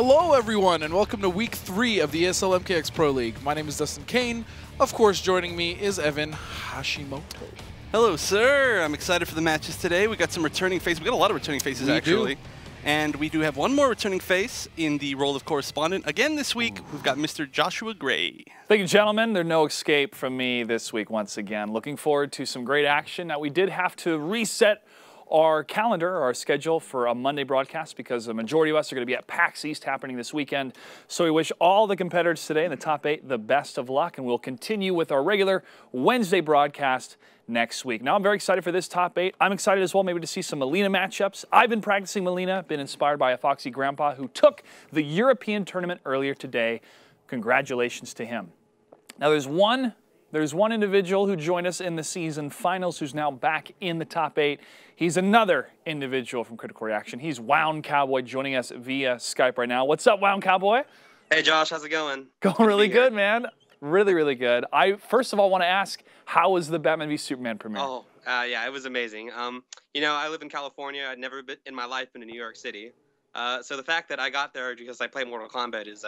Hello everyone and welcome to week 3 of the ESL MKX Pro League. My name is Dustin Kane. Of course, joining me is Evan Hashimoto. Hello, sir. I'm excited for the matches today. We got some returning faces. We got a lot of returning faces, actually. And we do have one more returning face in the role of correspondent. Again this week, we've got Mr. Joshua Gray. Thank you, gentlemen. There's no escape from me this week once again. Looking forward to some great action. Now, we did have to reset our calendar, our schedule for a Monday broadcast because the majority of us are going to be at PAX East happening this weekend. So we wish all the competitors today in the top 8 the best of luck, and we'll continue with our regular Wednesday broadcast next week. Now, I'm very excited for this top 8. I'm excited as well maybe to see some Melina matchups. I've been practicing Melina, been inspired by a Foxy grandpa who took the European tournament earlier today. Congratulations to him. Now, there's one individual who joined us in the season finals who's now back in the top 8. He's another individual from Critical Reaction. He's Wound Cowboy joining us via Skype right now. What's up, Wound Cowboy? Hey, Josh. How's it going? Going really good, man. Really, really good. I first of all want to ask, how was the Batman v Superman premiere? Oh, yeah, it was amazing. You know, I live in California. I'd never been in my life been to New York City. So the fact that I got there because I play Mortal Kombat is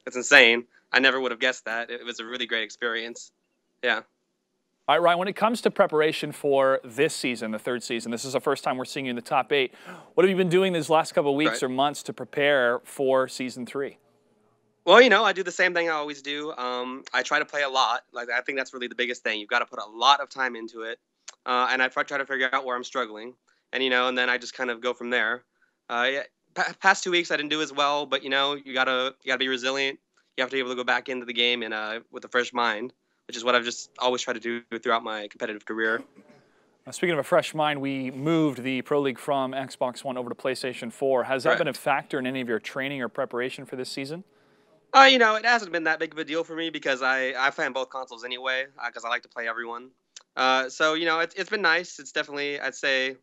it's insane. I never would have guessed that. It was a really great experience. Yeah. All right, Ryan, when it comes to preparation for this season, the 3rd season, this is the first time we're seeing you in the top 8. What have you been doing these last couple of weeks or months to prepare for season 3? Well, you know, I do the same thing I always do. I try to play a lot. Like, I think that's really the biggest thing. You've got to put a lot of time into it. And I try to figure out where I'm struggling. And, you know, and then I just kind of go from there. Yeah, past 2 weeks I didn't do as well, but, you know, you gotta be resilient. You have to be able to go back into the game and with a fresh mind, which is what I've just always tried to do throughout my competitive career. Speaking of a fresh mind, we moved the Pro League from Xbox One over to PlayStation 4. Has that been a factor in any of your training or preparation for this season? You know, it hasn't been that big of a deal for me because I play on both consoles anyway because I like to play everyone. So, you know, it's been nice. It's definitely, I'd say,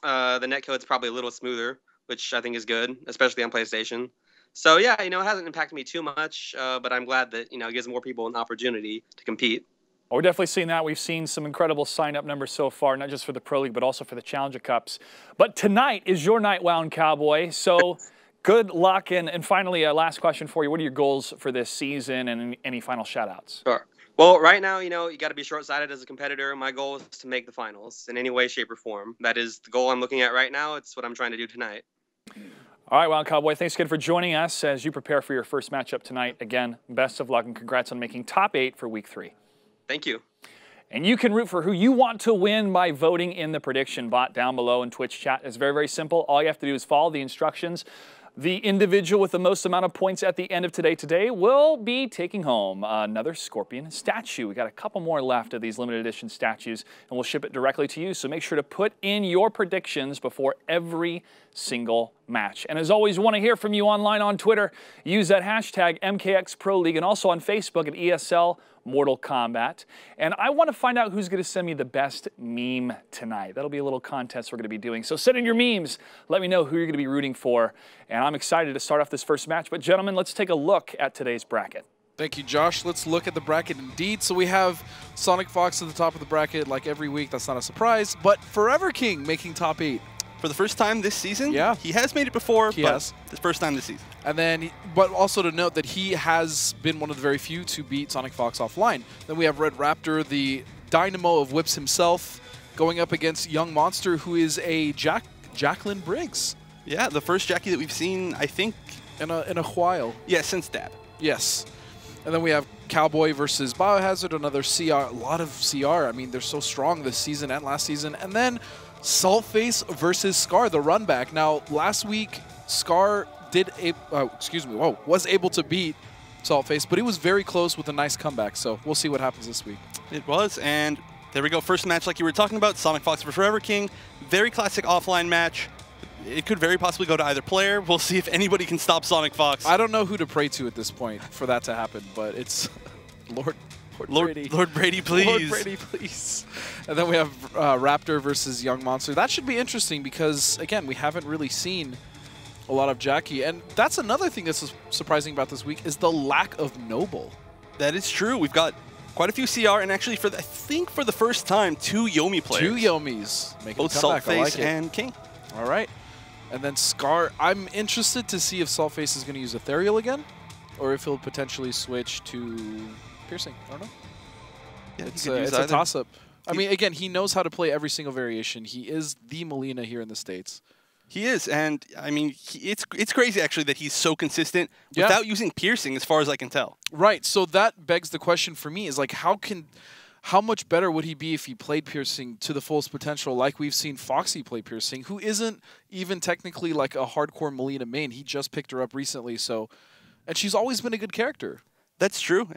the netcode's probably a little smoother, which I think is good, especially on PlayStation. So, yeah, you know, it hasn't impacted me too much, but I'm glad that, you know, it gives more people an opportunity to compete. Well, we're definitely seeing that. We've seen some incredible sign-up numbers so far, not just for the Pro League, but also for the Challenger Cups. But tonight is your night, Wound Cowboy, so good luck. And finally, a last question for you. What are your goals for this season and any final shout-outs? Sure. Well, right now, you know, you got to be short-sighted as a competitor. My goal is to make the finals in any way, shape, or form. That is the goal I'm looking at right now. It's what I'm trying to do tonight. All right, Wound Cowboy, thanks again for joining us as you prepare for your first matchup tonight. Again, best of luck and congrats on making top 8 for week 3. Thank you. And you can root for who you want to win by voting in the prediction bot down below in Twitch chat. It's very, very simple. All you have to do is follow the instructions. The individual with the most amount of points at the end of today will be taking home another Scorpion statue. We got a couple more left of these limited edition statues, and we'll ship it directly to you. So make sure to put in your predictions before every single match. And as always, we want to hear from you online on Twitter. Use that hashtag MKX Pro League and also on Facebook at ESL Mortal Kombat. And I want to find out who's going to send me the best meme tonight. That'll be a little contest we're going to be doing. So send in your memes. Let me know who you're going to be rooting for. And I'm excited to start off this first match. But gentlemen, let's take a look at today's bracket. Thank you, Josh. Let's look at the bracket indeed. So we have Sonic Fox at the top of the bracket like every week. That's not a surprise. But ForeverKing making top 8. For the first time this season? Yeah. He has made it before, He but has. the first time this season. And then, but also to note that he has been one of the very few to beat Sonic Fox offline. Then we have Red Raptor, the dynamo of whips himself, going up against Young Monster, who is a Jacqueline Briggs. Yeah, the first Jackie that we've seen, I think, In a while. yeah, since Dab. Yes. And then we have Cowboy versus Biohazard, another CR. A lot of CR. I mean, they're so strong this season and last season. And then Saltface versus Scar, the run back. Now, last week, Scar was able to beat Saltface, but he was very close with a nice comeback. So we'll see what happens this week. It was, and there we go. First match like you were talking about, Sonic Fox versus ForeverKing. Very classic offline match. It could very possibly go to either player. We'll see if anybody can stop Sonic Fox. I don't know who to pray to at this point for that to happen, but it's Lord Brady. Lord Brady, please. Lord Brady, please. And then we have Raptor versus Young Monster. That should be interesting because, again, we haven't really seen a lot of Jackie. And that's another thing that's surprising about this week is the lack of Noble. That is true. We've got quite a few CR, and actually, I think for the first time, 2 Yomi players. 2 Yomis. Making both a comeback. I Saltface like it. and King. All right. And then Scar, I'm interested to see if Saltface is going to use Ethereal again, or if he'll potentially switch to Piercing. I don't know. Yeah, it's a toss-up. I mean, again, he knows how to play every single variation. He is the Molina here in the States. He is, and I mean, it's crazy actually that he's so consistent without using Piercing, as far as I can tell. Right. So that begs the question for me: is like, how much better would he be if he played Piercing to the fullest potential, like we've seen Foxy play Piercing, who isn't even technically like a hardcore Molina main. He just picked her up recently, and she's always been a good character. That's true,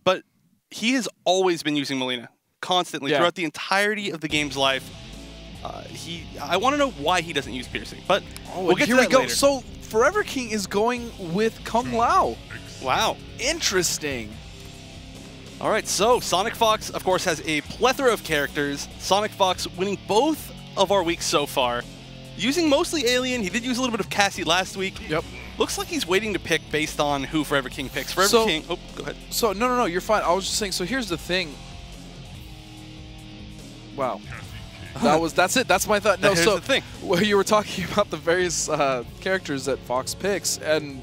but he has always been using Molina constantly throughout the entirety of the game's life. I want to know why he doesn't use Piercing, but we'll get to that later. So ForeverKing is going with Kung Lao. Wow. Interesting. All right, so Sonic Fox, of course, has a plethora of characters. Sonic Fox winning both of our weeks so far. Using mostly Alien. He did use a little bit of Cassie last week. Yep. Looks like he's waiting to pick based on who ForeverKing picks. ForeverKing, oh, go ahead. So, no, you're fine. I was just saying, so here's the thing. Wow. That's it. That's my thought. No, here's the thing. Well, you were talking about the various characters that Fox picks, and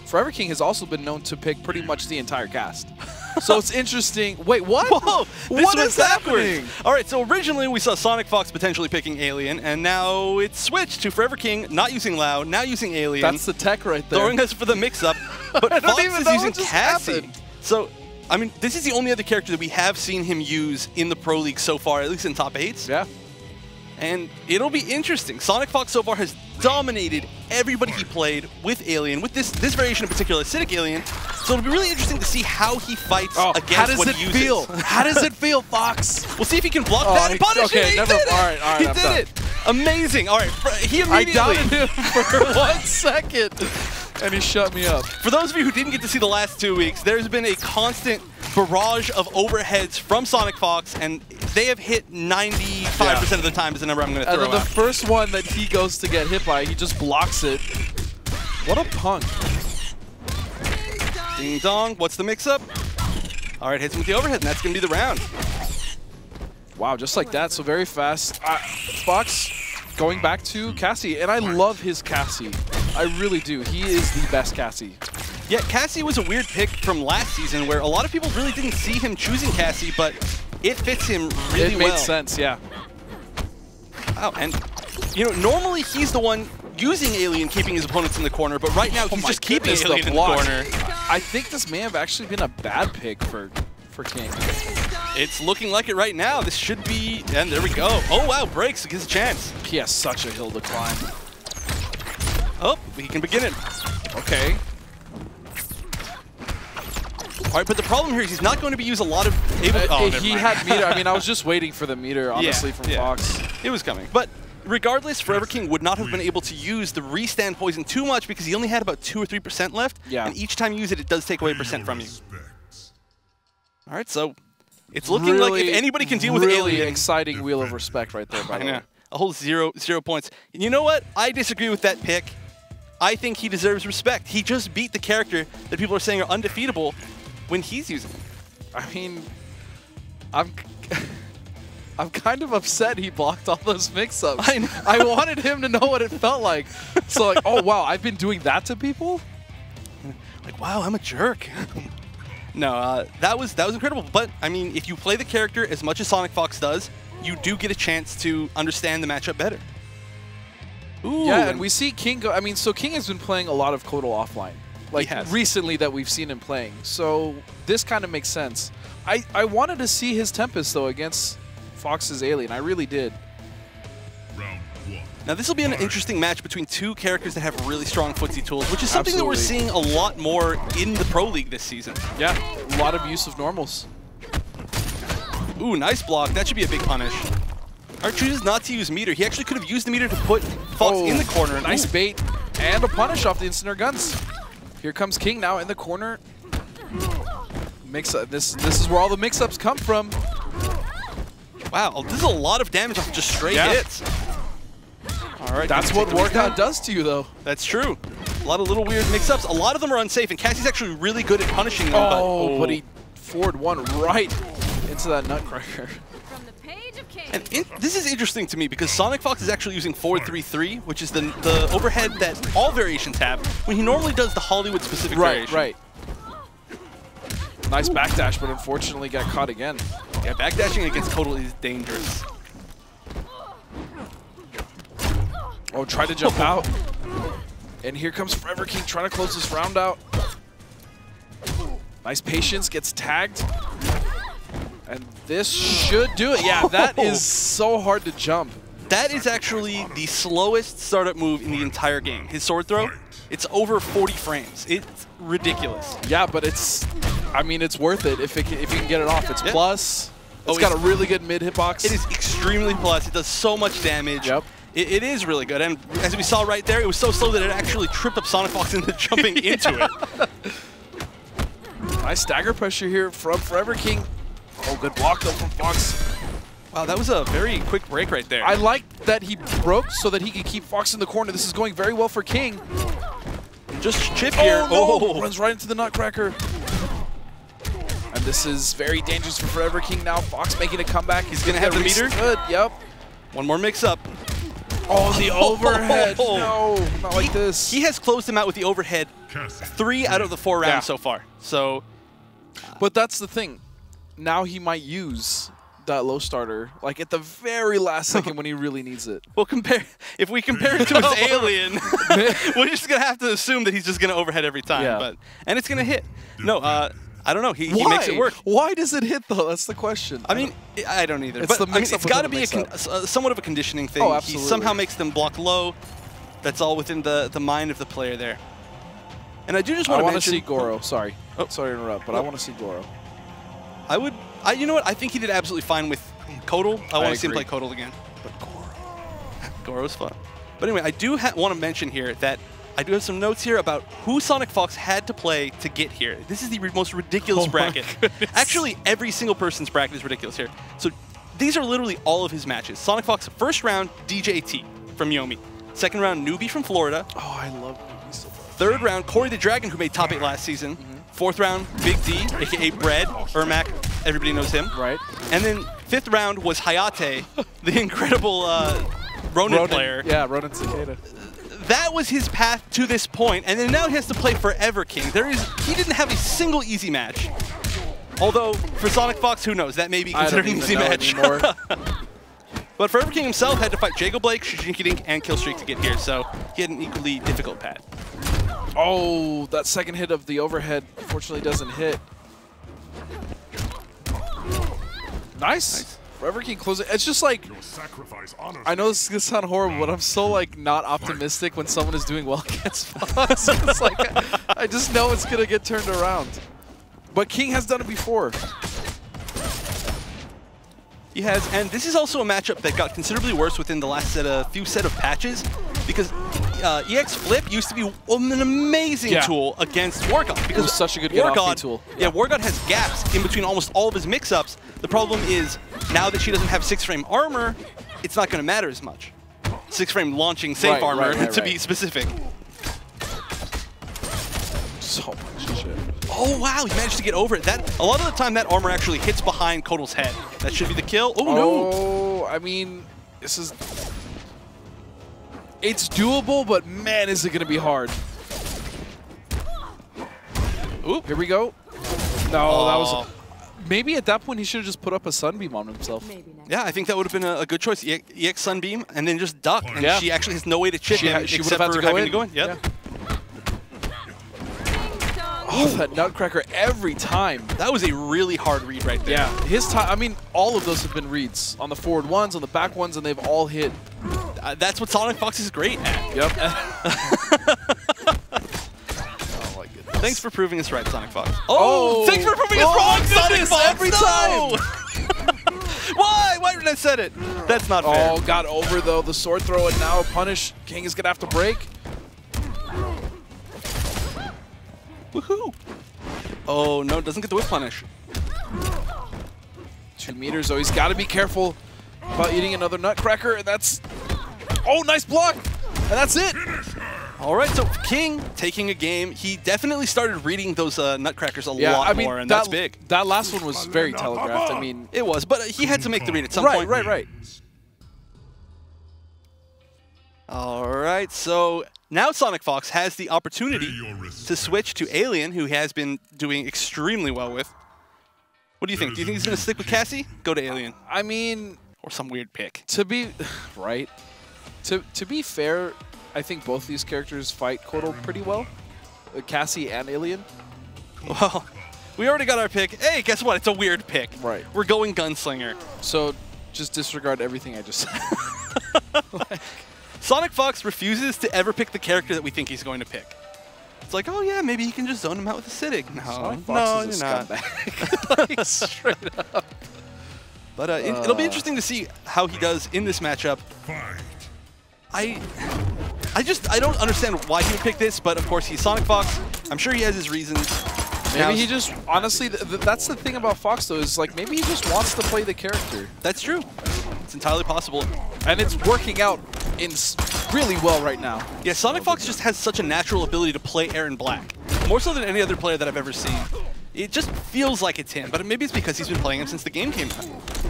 ForeverKing has also been known to pick pretty much the entire cast. So it's interesting. Wait, what? Whoa! What is happening? All right, so originally we saw Sonic Fox potentially picking Alien, and now it's switched to ForeverKing not using Lao, now using Alien. That's the tech right there. Throwing us for the mix-up. But Fox is using Cassie. So, I mean, this is the only other character that we have seen him use in the Pro League so far, at least in top 8s. Yeah. And it'll be interesting. Sonic Fox so far has dominated everybody he played with Alien, with this variation in particular, Acidic Alien. So it'll be really interesting to see how he fights against what he uses. How does it feel, Fox? We'll see if he can block that and punish it. He did it. All right, he did it. Amazing. All right, he immediately... I doubted him for 1 second, and he shut me up. For those of you who didn't get to see the last 2 weeks, there's been a constant barrage of overheads from Sonic Fox, and they have hit 95% of the time is the number I'm going to throw out. And then the first one that he goes to get hit by, he just blocks it. What a punk. Ding dong. What's the mix-up? All right, hits him with the overhead, and that's going to be the round. Wow, just like that, so very fast. Fox going back to Cassie, and I love his Cassie. I really do. He is the best Cassie. Yeah, Cassie was a weird pick from last season where a lot of people really didn't see him choosing Cassie, but it fits him really well. It made sense, yeah. Wow, and you know, normally he's the one using Alien, keeping his opponents in the corner, but right now he's just keeping Alien in the corner. I think this may have actually been a bad pick for King. It's looking like it right now. This should be, and there we go. Oh wow, breaks, gives a chance. He has such a hill to climb. Oh, he can begin it. Okay. All right, but the problem here is he's not going to be used a lot of... he had meter. I mean, I was just waiting for the meter, honestly, from Fox. It was coming. But regardless, ForeverKing would not have been able to use the restand poison too much because he only had about 2 or 3% left. Yeah. And each time you use it, it does take away % from you. All right, so it's looking like if anybody can deal with really Alien... exciting Wheel of Respect right there, by the way. A whole 0 points. And you know what? I disagree with that pick. I think he deserves respect. He just beat the character that people are saying are undefeatable when he's using it. I mean, I'm kind of upset he blocked all those mix-ups. I wanted him to know what it felt like. So like, oh wow, I've been doing that to people? Like, wow, I'm a jerk. No, that was incredible. But I mean, if you play the character as much as Sonic Fox does, you do get a chance to understand the matchup better. Ooh, yeah, and we see King go. I mean, so King has been playing a lot of Kotal offline, like recently that we've seen him playing. So this kind of makes sense. I wanted to see his Tempest though against Fox's Alien. I really did. Now this will be an interesting match between two characters that have really strong footsie tools, which is something that we're seeing a lot more in the Pro League this season. Yeah, a lot of use of normals. Ooh, nice block. That should be a big punish. Art chooses not to use meter. He actually could have used the meter to put Fox in the corner. Nice bait and a punish off the Incinerator Guns. Here comes King now in the corner. This is where all the mix-ups come from. Wow, this is a lot of damage off just straight hits. All right, that's what Workout does to you, though. That's true. A lot of little weird mix-ups. A lot of them are unsafe, and Cassie's actually really good at punishing them. But he forward one right into that Nutcracker. From the page of And this is interesting to me because Sonic Fox is actually using 4-3-3, which is the overhead that all variations have, when he normally does the Hollywood-specific variation. Right. Nice backdash, but unfortunately got caught again. Yeah, backdashing against Kotal is dangerous. Oh, try to jump out. And here comes ForeverKing trying to close this round out. Nice patience, gets tagged. And this should do it. Yeah, that is so hard to jump. That is actually the slowest startup move in the entire game. His sword throw, it's over 40 frames. It's ridiculous. Yeah, but it's, I mean, it's worth it if you can get it off. It's plus. It's Oh, got a really good mid hitbox. It is extremely plus. It does so much damage. Yep. It is really good. And as we saw right there, it was so slow that it actually tripped up Sonic Fox into jumping into it. Nice stagger pressure here from ForeverKing. Oh, good block though from Fox. Wow, that was a very quick break right there. I like that he broke so that he could keep Fox in the corner. This is going very well for King. Just chip here. Oh, no. Runs right into the Nutcracker. And this is very dangerous for ForeverKing now. Fox making a comeback. He's going to have the meter. Good, yep. One more mix-up. Oh, the overhead. No, not like this. He has closed him out with the overhead 3 out of the 4 rounds so far. So, but that's the thing. Now he might use that low starter like at the very last second when he really needs it. Well, if we compare it to his alien, we're just gonna have to assume that he's just gonna overhead every time. Yeah. And it's gonna hit. No, I don't know. He makes it work. Why does it hit though? That's the question. I mean, I don't either. It's but the mix-up it's got to be within somewhat of a conditioning thing. Oh, absolutely. He somehow makes them block low. That's all within the mind of the player there. And I do just want to mention. I want to see Goro. Sorry. Oh, sorry to interrupt, but I want to see Goro. You know what? I think he did absolutely fine with Kotal. I want to see him play Kotal again. But Goro. Goro's fun. But anyway, I do want to mention here that I do have some notes here about who Sonic Fox had to play to get here. This is the most ridiculous bracket. Actually, every single person's bracket is ridiculous here. So these are literally all of his matches. Sonic Fox, first round, DJT from Yomi. Second round, Newbie from Florida. Oh, I love Newbie so much. Third round, Corey the Dragon, who made top 8 last season. Fourth round, Big D, a.k.a. Bread, Ermac, everybody knows him. Right. And then fifth round was Hayate, the incredible Ronin player. Yeah, Ronin Cicada. That was his path to this point, and then now he has to play ForeverKing. He didn't have a single easy match. Although, for Sonic Fox, who knows? That may be considered an easy match. But ForeverKing himself had to fight Jago Blake, Shijinki Dink, and Killstreak to get here, so he had an equally difficult path. Oh, that second hit of the overhead unfortunately doesn't hit. Nice. ForeverKing closing. It's just like, I know this is gonna sound horrible, but I'm so like not optimistic when someone is doing well against Fox. It's like I just know it's gonna get turned around. But King has done it before. He has, and this is also a matchup that got considerably worse within the last few set of patches, because EX Flip used to be an amazing tool against WarGod. Because it was such a good get-off tool. Yeah, WarGod has gaps in between almost all of his mix-ups. The problem is, now that she doesn't have 6-frame armor, it's not going to matter as much. 6-frame launching safe armor, to be specific. So much shit. Oh, wow, he managed to get over it. A lot of the time, that armor actually hits behind Kotal's head. That should be the kill. Oh, no. Oh, I mean, this is... It's doable, but man, is it going to be hard. Oop, here we go. No, that was... Maybe at that point, he should have just put up a Sunbeam on himself. Yeah, I think that would have been a good choice. EX Sunbeam, and then just duck. And she actually has no way to chip him except for having to go in. Yep. Oh, that Nutcracker every time. That was a really hard read right there. Yeah, his time. I mean, all of those have been reads on the forward ones, on the back ones, and they've all hit. That's what Sonic Fox is great at. Yep. Oh my goodness. Thanks for proving us right, Sonic Fox. Oh, thanks for proving us wrong, Sonic Fox. Every time. Why? Why didn't I said it? That's not fair. Oh, got over though. The sword throw and now punish. King is gonna have to break. Woohoo! Oh no, doesn't get the whip punish. 2 meters, so he's got to be careful about eating another Nutcracker. And that's, oh, nice block, and that's it. All right, so King taking a game. He definitely started reading those nutcrackers a lot more, and that's big. That last one was very telegraphed. I mean, it was, but he had to make the read at some point. Right. All right, so now Sonic Fox has the opportunity to switch to Alien, who he has been doing extremely well with. What do you think? Do you think he's going to stick with Cassie? Go to Alien. I mean, or some weird pick. To be fair, I think both these characters fight Kotal pretty well, Cassie and Alien. Well, we already got our pick. Hey, guess what? It's a weird pick. Right. We're going Gunslinger. So just disregard everything I just said. Sonic Fox refuses to ever pick the character that we think he's going to pick. It's like, oh yeah, maybe he can just zone him out with Acidic. No, Sonic Fox is a scumbag. Like, straight up. But it'll be interesting to see how he does in this matchup. I don't understand why he would pick this, but of course he's Sonic Fox. I'm sure he has his reasons. Maybe he just, honestly, that's the thing about Fox though, is like maybe he just wants to play the character. That's true. It's entirely possible. And it's working out really well right now. Yeah, Sonic Fox just has such a natural ability to play Aaron Black. More so than any other player that I've ever seen. It just feels like it's him, but maybe it's because he's been playing him since the game came out.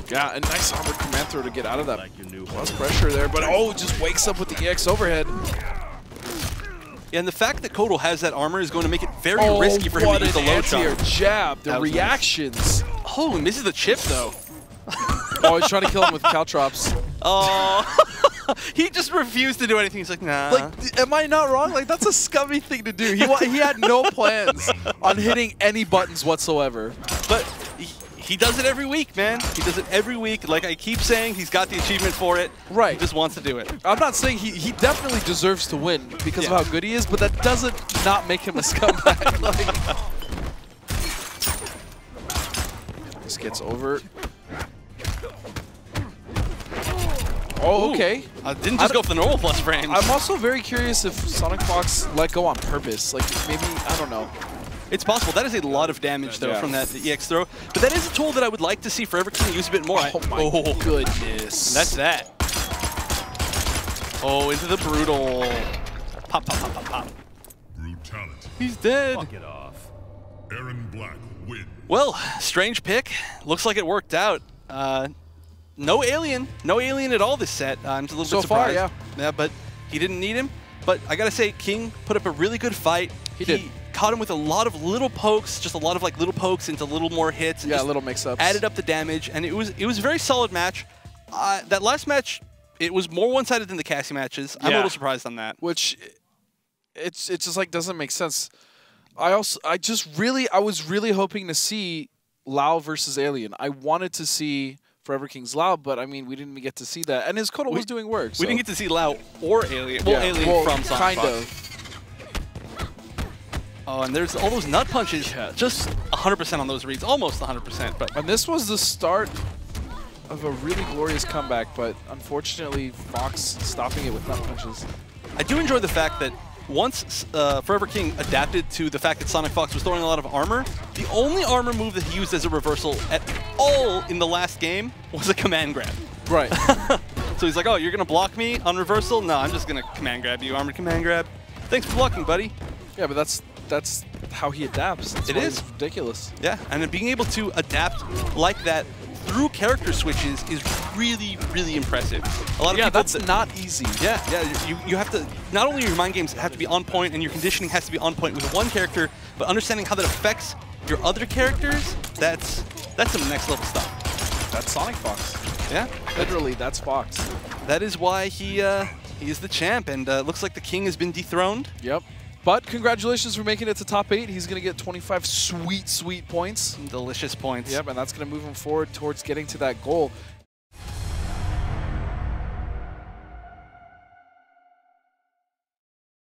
Yeah, a nice armored command throw to get out of that plus pressure there, but just wakes up with the EX overhead. Yeah, and the fact that Kotal has that armor is going to make it very risky for him to use the low shot. Jab, the reactions. Nice. Oh, he misses the chip though. He's trying to kill him with Caltrops. Oh, he just refused to do anything. He's like, nah. Like, am I not wrong? Like, that's a scummy thing to do. He had no plans on hitting any buttons whatsoever. But he does it every week, man. He does it every week. Like I keep saying, he's got the achievement for it. Right. He just wants to do it. I'm not saying he definitely deserves to win because of how good he is, but that doesn't not make him a scumbag. Like, this gets over. Oh, okay. Didn't just go for the normal plus frames. I'm also very curious if Sonic Fox let go on purpose. Like, maybe, I don't know. It's possible. That is a lot of damage, though, from that EX throw. But that is a tool that I would like to see ForeverKing use a bit more. Oh, my goodness. That's that. Oh, into the brutal. Pop, pop, pop, pop, pop. Brutality. He's dead. Fuck it off. Aaron Black wins. Well, strange pick. Looks like it worked out. No Alien. No Alien at all this set. I'm just a little bit surprised. So far, yeah, but he didn't need him. But I gotta say, King put up a really good fight. He did. Caught him with a lot of little pokes, just a lot of like little pokes into little more hits. And little mix-ups. Added up the damage, and it was a very solid match. That last match, it was more one-sided than the Cassie matches. I'm a little surprised on that. Which, it just like doesn't make sense. I was really hoping to see Lau versus Alien. I wanted to see ForeverKing's Lau, but I mean, we didn't even get to see that. And his Kotal was doing work. We didn't get to see Lau or Alien. Well, Alien from Sonic Fox. Oh, and there's all those nut punches. Yeah. Just 100% on those reads. Almost 100%. But and this was the start of a really glorious comeback, but unfortunately, Fox stopping it with nut punches. I do enjoy the fact that once ForeverKing adapted to the fact that Sonic Fox was throwing a lot of armor, the only armor move that he used as a reversal at all in the last game was a command grab. Right. So he's like, oh, you're going to block me on reversal? No, I'm just going to command grab you. Armored command grab. Thanks for blocking, buddy. Yeah, but that's how he adapts. It is ridiculous. Yeah, and then being able to adapt like that through character switches is really, really impressive. A lot of people, that's not easy. Yeah, you have to, not only your mind games have to be on point and your conditioning has to be on point with one character, but understanding how that affects your other characters, that's some next level stuff. That's Sonic Fox. Yeah. Literally, that's Fox. That is why he is the champ, and looks like the king has been dethroned. Yep. But congratulations for making it to top 8. He's going to get 25 sweet, sweet points. Some delicious points. Yep, and that's going to move him forward towards getting to that goal.